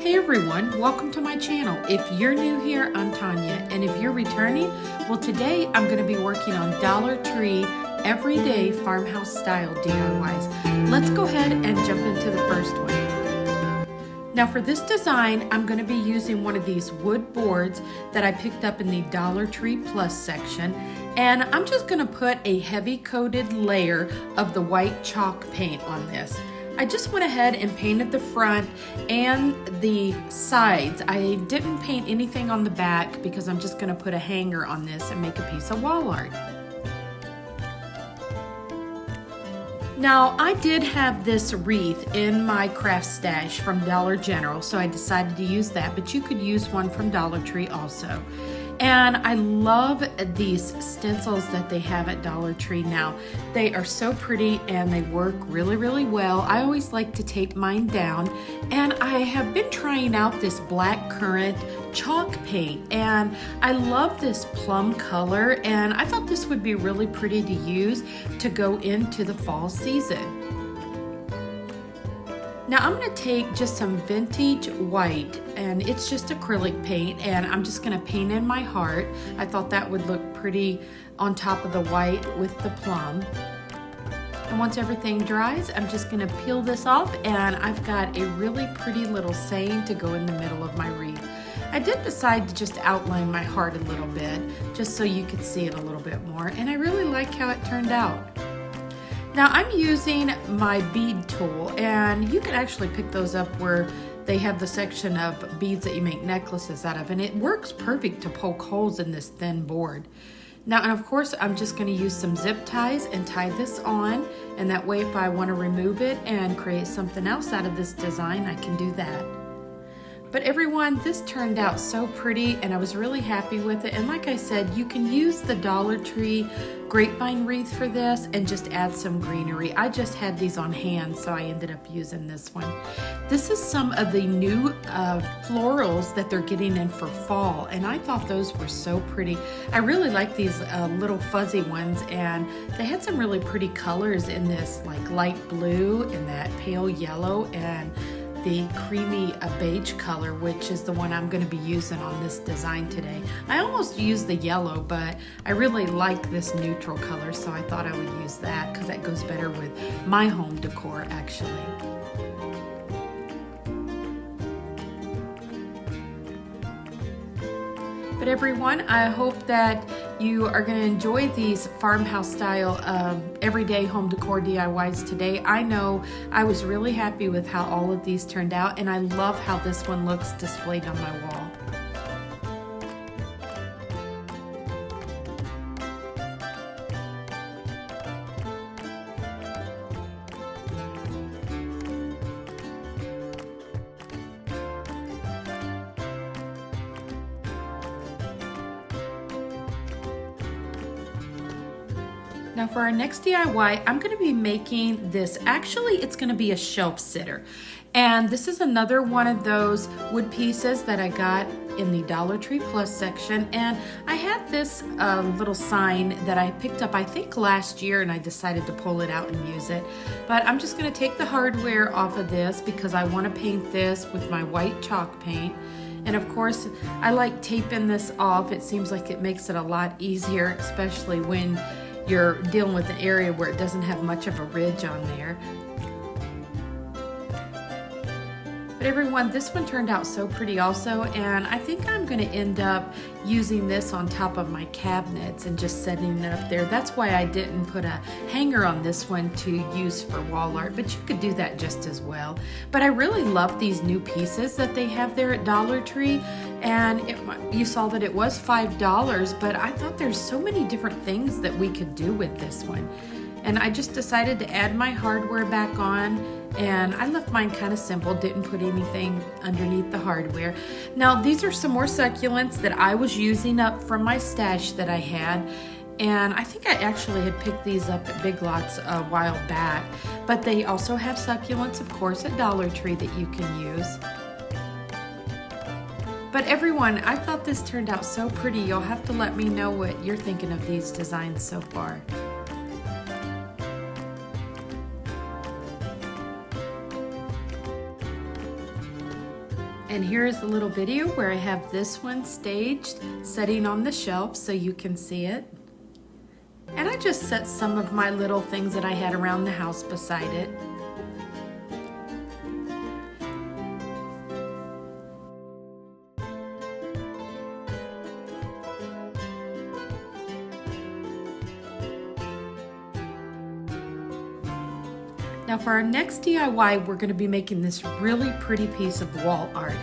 Hey everyone, welcome to my channel. If you're new here, I'm Tonya, and if you're returning, well today I'm going to be working on Dollar Tree everyday farmhouse style DIYs. Let's go ahead and jump into the first one. Now for this design, I'm going to be using one of these wood boards that I picked up in the Dollar Tree Plus section, and I'm just going to put a heavy coated layer of the white chalk paint on this. I just went ahead and painted the front and the sides. I didn't paint anything on the back because I'm just going to put a hanger on this and make a piece of wall art. Now, I did have this wreath in my craft stash from Dollar General, so I decided to use that, but you could use one from Dollar Tree also. And I love these stencils that they have at Dollar Tree now. They are so pretty and they work really, really well. I always like to tape mine down, and I have been trying out this black currant chalk paint, and I love this plum color, and I thought this would be really pretty to use to go into the fall season. Now I'm going to take just some vintage white, and it's just acrylic paint, and I'm just going to paint in my heart. I thought that would look pretty on top of the white with the plum. And once everything dries, I'm just going to peel this off, and I've got a really pretty little saying to go in the middle of my wreath. I did decide to just outline my heart a little bit, just so you could see it a little bit more, and I really like how it turned out. Now I'm using my bead tool, and you can actually pick those up where they have the section of beads that you make necklaces out of, and it works perfect to poke holes in this thin board. Now, and of course, I'm just going to use some zip ties and tie this on, and that way if I want to remove it and create something else out of this design, I can do that. But everyone, this turned out so pretty, and I was really happy with it. And like I said, you can use the Dollar Tree grapevine wreath for this and just add some greenery. I just had these on hand, so I ended up using this one. This is some of the new florals that they're getting in for fall, and I thought those were so pretty. I really like these little fuzzy ones, and they had some really pretty colors in this, like light blue and that pale yellow and the creamy beige color, which is the one I'm going to be using on this design today. I almost used the yellow, but I really like this neutral color, so I thought I would use that because that goes better with my home decor actually. But everyone, I hope that you are going to enjoy these farmhouse style everyday home decor DIYs today. I know I was really happy with how all of these turned out, and I love how this one looks displayed on my wall. Now for our next DIY, I'm going to be making this. Actually, it's going to be a shelf sitter. And this is another one of those wood pieces that I got in the Dollar Tree Plus section. And I had this little sign that I picked up, I think last year, and I decided to pull it out and use it. But I'm just going to take the hardware off of this because I want to paint this with my white chalk paint. And of course, I like taping this off. It seems like it makes it a lot easier, especially when you're dealing with an area where it doesn't have much of a ridge on there. But everyone, this one turned out so pretty also, and I think I'm going to end up using this on top of my cabinets and just setting it up there. That's why I didn't put a hanger on this one to use for wall art, but you could do that just as well. But I really love these new pieces that they have there at Dollar Tree, and you saw that it was $5, but I thought there's so many different things that we could do with this one. And I just decided to add my hardware back on, and I left mine kind of simple, didn't put anything underneath the hardware. Now these are some more succulents that I was using up from my stash that I had, and I think I actually had picked these up at Big Lots a while back, but they also have succulents, of course, at Dollar Tree that you can use. But everyone, I thought this turned out so pretty. You'll have to let me know what you're thinking of these designs so far. And here is a little video where I have this one staged, setting on the shelf so you can see it. And I just set some of my little things that I had around the house beside it. Now for our next DIY, we're going to be making this really pretty piece of wall art.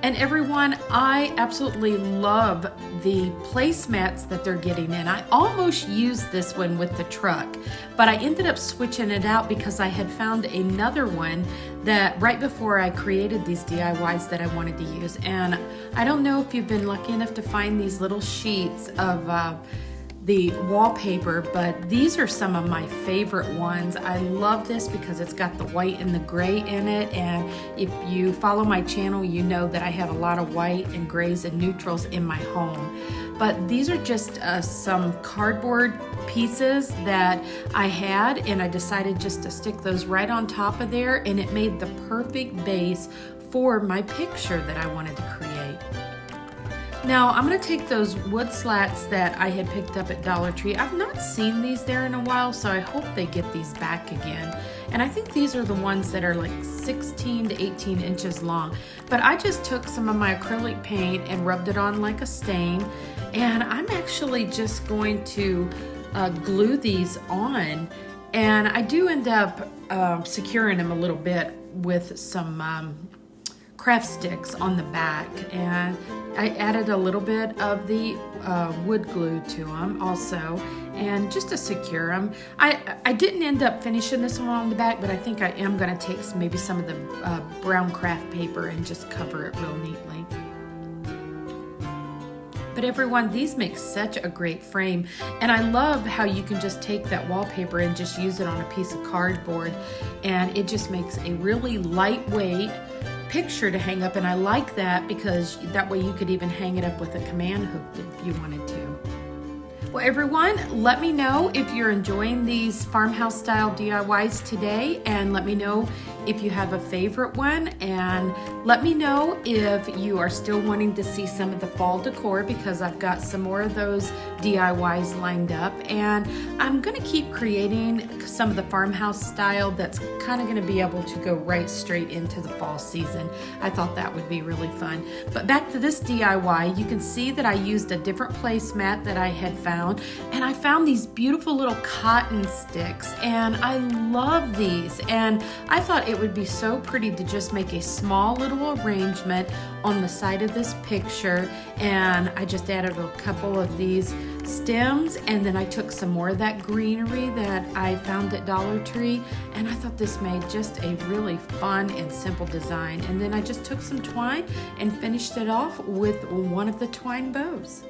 And everyone, I absolutely love the placemats that they're getting in. I almost used this one with the truck, but I ended up switching it out because I had found another one that right before I created these DIYs that I wanted to use. And I don't know if you've been lucky enough to find these little sheets of the wallpaper, but these are some of my favorite ones. I love this because it's got the white and the gray in it, and if you follow my channel, you know that I have a lot of white and grays and neutrals in my home. But these are just some cardboard pieces that I had, and I decided just to stick those right on top of there, and it made the perfect base for my picture that I wanted to create. Now I'm going to take those wood slats that I had picked up at Dollar Tree. I've not seen these there in a while, so I hope they get these back again. And I think these are the ones that are like 16 to 18 inches long. But I just took some of my acrylic paint and rubbed it on like a stain. And I'm actually just going to glue these on. And I do end up securing them a little bit with some craft sticks on the back, and I added a little bit of the wood glue to them also, and just to secure them. I didn't end up finishing this one on the back, but I think I am going to take maybe some of the brown craft paper and just cover it real neatly. But everyone, these make such a great frame, and I love how you can just take that wallpaper and just use it on a piece of cardboard, and it just makes a really lightweight picture to hang up. And I like that because that way you could even hang it up with a command hook if you wanted to. Well everyone, let me know if you're enjoying these farmhouse style DIYs today, and let me know if you have a favorite one, and let me know if you are still wanting to see some of the fall decor, because I've got some more of those DIYs lined up, and I'm going to keep creating some of the farmhouse style that's kind of going to be able to go right straight into the fall season. I thought that would be really fun. But back to this DIY, you can see that I used a different placemat that I had found, and I found these beautiful little cotton sticks, and I love these, and I thought it would be so pretty to just make a small little arrangement on the side of this picture. And I just added a couple of these stems, and then I took some more of that greenery that I found at Dollar Tree, and I thought this made just a really fun and simple design. And then I just took some twine and finished it off with one of the twine bows.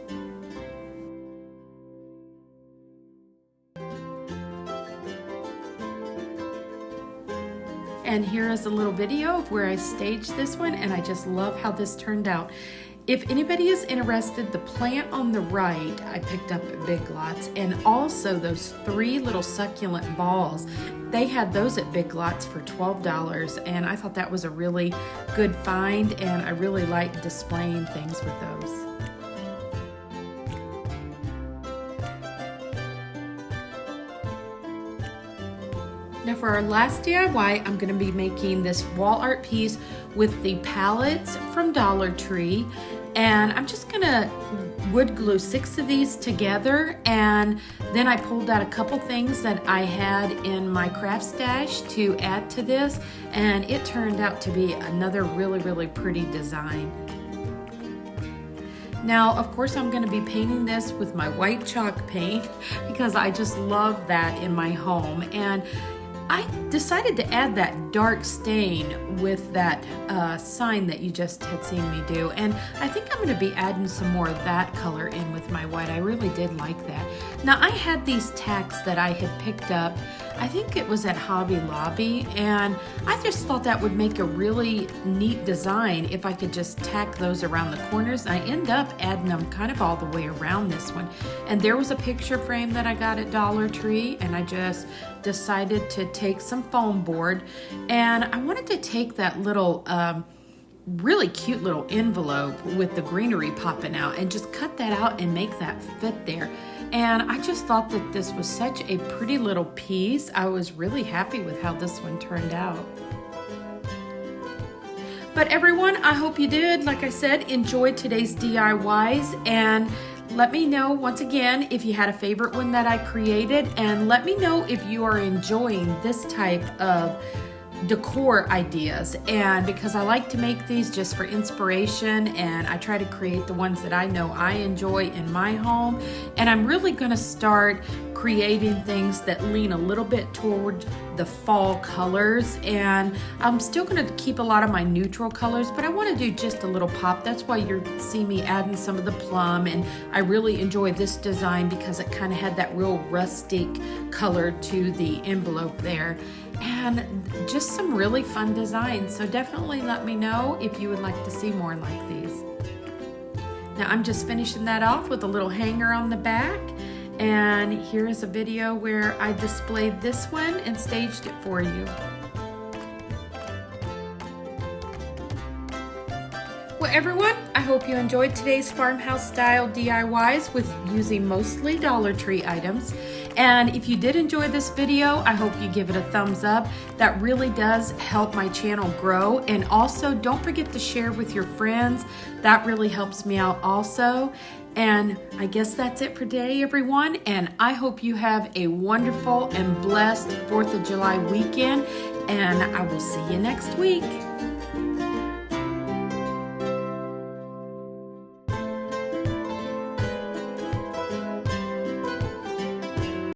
And here is a little video of where I staged this one, and I just love how this turned out. If anybody is interested, the plant on the right I picked up at Big Lots, and also those 3 little succulent balls. They had those at Big Lots for $12, and I thought that was a really good find, and I really like displaying things with those. Now for our last DIY, I'm going to be making this wall art piece with the palettes from Dollar Tree, and I'm just going to wood glue 6 of these together, and then I pulled out a couple things that I had in my craft stash to add to this, and it turned out to be another really pretty design. Now, of course, I'm going to be painting this with my white chalk paint because I just love that in my home, and I decided to add that dark stain with that sign that you just had seen me do, and I think I'm going to be adding some more of that color in with my white. I really did like that. Now I had these tacks that I had picked up, I think it was at Hobby Lobby, and I just thought that would make a really neat design if I could just tack those around the corners. I end up adding them kind of all the way around this one. And there was a picture frame that I got at Dollar Tree, and I just decided to take some foam board, and I wanted to take that little really cute little envelope with the greenery popping out, and just cut that out and make that fit there. And I just thought that this was such a pretty little piece. I was really happy with how this one turned out. But everyone, I hope you did, like I said, enjoy today's DIYs, and let me know once again if you had a favorite one that I created, and let me know if you are enjoying this type of decor ideas. And because I like to make these just for inspiration, and I try to create the ones that I know I enjoy in my home, and I'm really going to start creating things that lean a little bit toward the fall colors. And I'm still going to keep a lot of my neutral colors, but I want to do just a little pop. That's why you see me adding some of the plum, and I really enjoy this design because it kind of had that real rustic color to the envelope there, and just some really fun designs. So definitely let me know if you would like to see more like these. Now I'm just finishing that off with a little hanger on the back, and here is a video where I displayed this one and staged it for you. Well everyone, I hope you enjoyed today's farmhouse style DIYs with using mostly Dollar Tree items. And if you did enjoy this video, I hope you give it a thumbs up. That really does help my channel grow. And also don't forget to share with your friends. That really helps me out also. And I guess that's it for today, everyone. And I hope you have a wonderful and blessed 4th of July weekend. And I will see you next week.